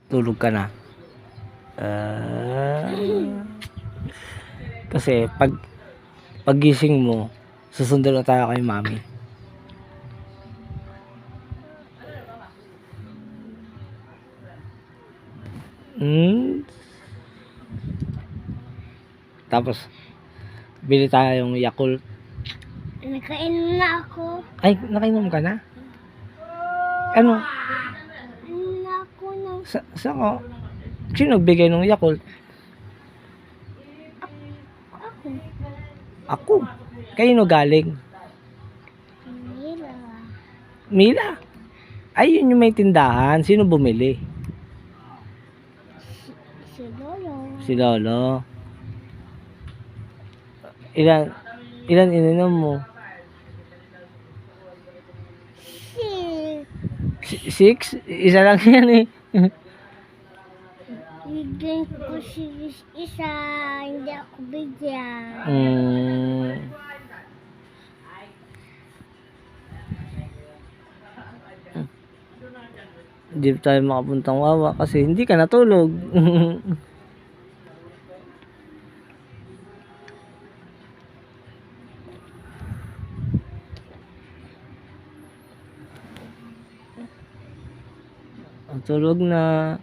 Tulog ka na. Kasi paggising mo, susunod na tayo kay mami. Tapos bili tayong Yakult. Nakainom na ako. Ay, nakainom ka na? Ano? Ano na ako ng Sa ko? Sino nagbigay ng Yakult? ako. Ako. Kanino galing? Mila. Mila? Ay, yun yung may tindahan. Sino bumili? Si Lolo. Si Lolo. Ilan ininom mo? Si 6? Isa lang yan eh. bigyan ko si isa. Hindi ako bigyan. Hindi tayo makapuntang Wawa kasi hindi ka natulog. Tulog na.